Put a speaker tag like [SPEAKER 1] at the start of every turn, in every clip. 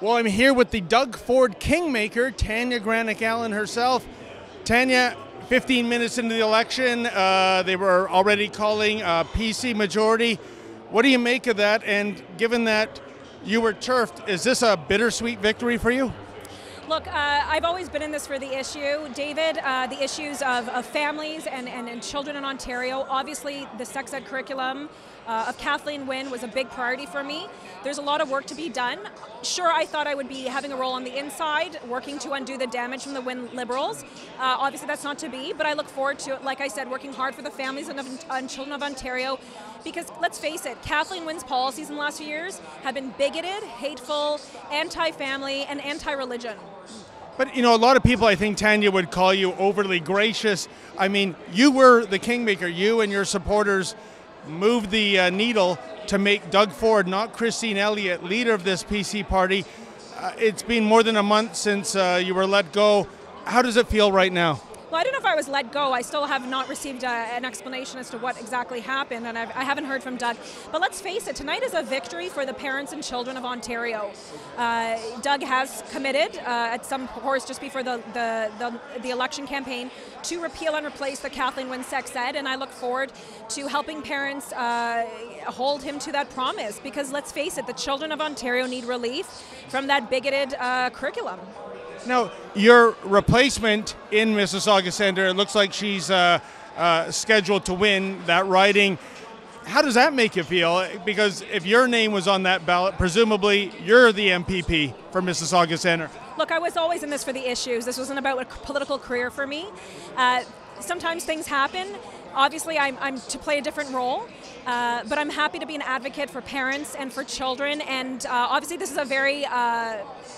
[SPEAKER 1] Well, I'm here with the Doug Ford Kingmaker, Tanya Granic Allen herself. Tanya, 15 minutes into the election, they were already calling a PC majority. What do you make of that? And given that you were turfed, is this a bittersweet victory for you?
[SPEAKER 2] Look, I've always been in this for the issue, David, the issues of families and children in Ontario. Obviously, the sex ed curriculum of Kathleen Wynne was a big priority for me. There's a lot of work to be done. Sure, I thought I would be having a role on the inside, working to undo the damage from the Wynne Liberals. Obviously, that's not to be, but I look forward to, like I said, working hard for the families and children of Ontario. Because let's face it, Kathleen Wynne's policies in the last few years have been bigoted, hateful, anti-family, and anti-religion.
[SPEAKER 1] But, you know, a lot of people, I think, Tanya, would call you overly gracious. I mean, you were the Kingmaker. You and your supporters moved the needle to make Doug Ford, not Christine Elliott, leader of this PC party. It's been more than a month since you were let go. How does it feel right now?
[SPEAKER 2] Well, I don't know if I was let go. I still have not received an explanation as to what exactly happened, and I haven't heard from Doug. But let's face it, tonight is a victory for the parents and children of Ontario. Doug has committed at some course just before the election campaign to repeal and replace the Kathleen Wynne sex ed, and I look forward to helping parents hold him to that promise, because let's face it, the children of Ontario need relief from that bigoted curriculum.
[SPEAKER 1] Now, your replacement in Mississauga Centre, it looks like she's scheduled to win that riding. How does that make you feel? Because if your name was on that ballot, presumably you're the MPP for Mississauga Centre.
[SPEAKER 2] Look, I was always in this for the issues. This wasn't about a political career for me. Sometimes things happen. Obviously, I'm to play a different role, but I'm happy to be an advocate for parents and for children. And obviously, this is a very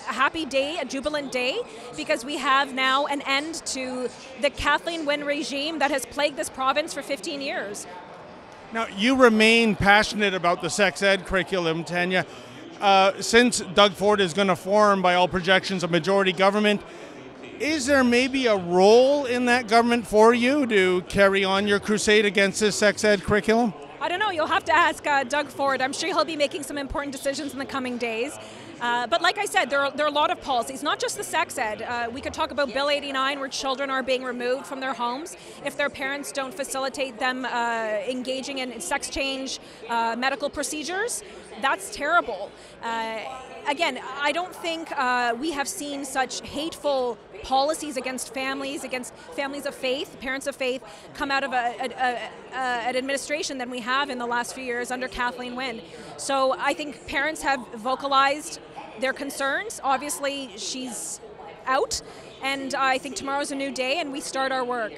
[SPEAKER 2] happy day, a jubilant day, because we have now an end to the Kathleen Wynne regime that has plagued this province for 15 years.
[SPEAKER 1] Now, you remain passionate about the sex ed curriculum, Tanya. Since Doug Ford is going to form, by all projections, a majority government, is there maybe a role in that government for you to carry on your crusade against this sex ed curriculum?
[SPEAKER 2] I don't know. You'll have to ask Doug Ford. I'm sure he'll be making some important decisions in the coming days. But like I said, there are a lot of policies, not just the sex ed. We could talk about Bill 89, where children are being removed from their homes if their parents don't facilitate them engaging in sex change medical procedures. That's terrible. Again, I don't think we have seen such hateful policies against families of faith, parents of faith, come out of an administration than we have in the last few years under Kathleen Wynne. So I think parents have vocalized their concerns. Obviously, she's out, and I think tomorrow's a new day and we start our work.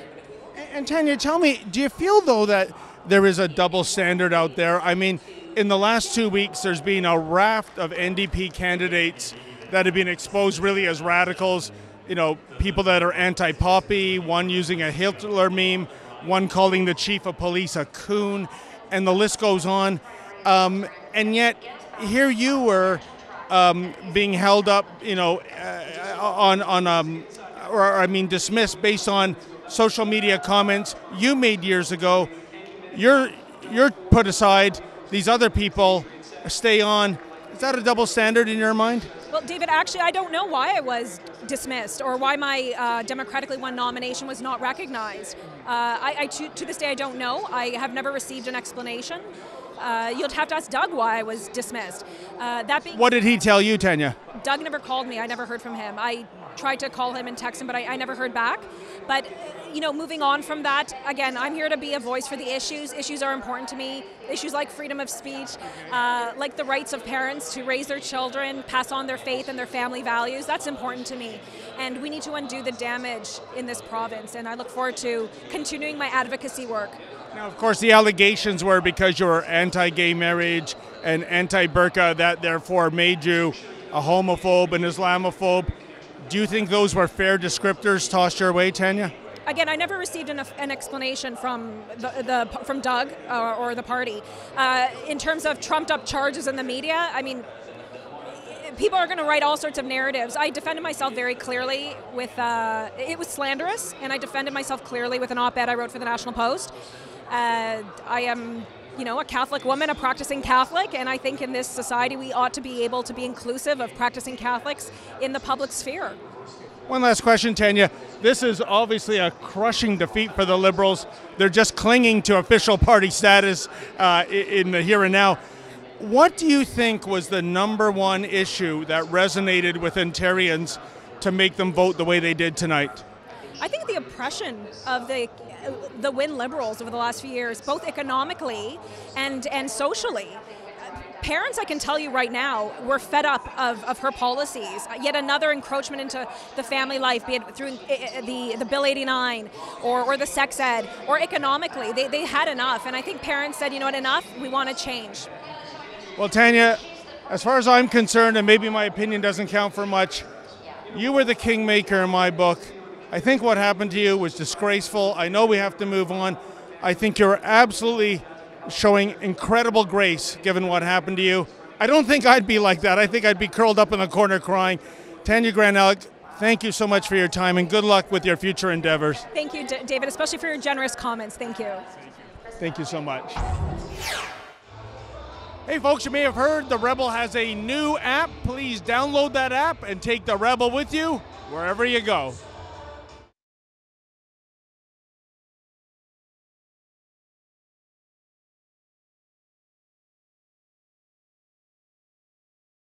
[SPEAKER 1] And Tanya, tell me, do you feel, though, that there is a double standard out there? I mean, in the last 2 weeks, there's been a raft of NDP candidates that have been exposed really as radicals. You know, people that are anti-poppy, one using a Hitler meme, one calling the chief of police a coon, and the list goes on. And yet, here you were being held up, you know, dismissed based on social media comments you made years ago. You're put aside. These other people stay on. Is that a double standard in your mind?
[SPEAKER 2] Well, David, actually, I don't know why I was dismissed or why my democratically won nomination was not recognized. To this day, I don't know. I have never received an explanation. You'll have to ask Doug why I was dismissed.
[SPEAKER 1] What did he tell you, Tanya?
[SPEAKER 2] Doug never called me. I never heard from him. I tried to call him and text him, but I never heard back. But, you know, moving on from that, again, I'm here to be a voice for the issues. Issues are important to me. Issues like freedom of speech, like the rights of parents to raise their children, pass on their faith and their family values. That's important to me. And we need to undo the damage in this province. And I look forward to continuing my advocacy work.
[SPEAKER 1] Now, of course, the allegations were because you were anti-gay marriage and anti-burqa, that therefore made you a homophobe and Islamophobe. Do you think those were fair descriptors tossed your way, Tanya?
[SPEAKER 2] Again, I never received an explanation from from Doug or the party. In terms of trumped-up charges in the media, I mean, people are going to write all sorts of narratives. I defended myself very clearly with, it was slanderous, and I defended myself clearly with an op-ed I wrote for the National Post. I am a Catholic woman, a practicing Catholic, and I think in this society we ought to be able to be inclusive of practicing Catholics in the public sphere.
[SPEAKER 1] One last question, Tanya. This is obviously a crushing defeat for the Liberals. They're just clinging to official party status in the here and now. What do you think was the number one issue that resonated with Ontarians to make them vote the way they did tonight?
[SPEAKER 2] I think the oppression of the Wynne Liberals over the last few years, both economically and socially. Parents, I can tell you right now, were fed up of her policies. Yet another encroachment into the family life, be it through the Bill 89 or the sex ed, or economically. They had enough, and I think parents said, you know what, enough, we want to change.
[SPEAKER 1] Well, Tanya, as far as I'm concerned, and maybe my opinion doesn't count for much, you were the kingmaker in my book. I think what happened to you was disgraceful. I know we have to move on. I think you're absolutely showing incredible grace given what happened to you. I don't think I'd be like that. I think I'd be curled up in the corner crying. Tanya Granic Allen, thank you so much for your time, and good luck with your future endeavors.
[SPEAKER 2] Thank you, David, especially for your generous comments. Thank you.
[SPEAKER 1] Thank you so much. Hey folks, you may have heard the Rebel has a new app. Please download that app and take the Rebel with you wherever you go.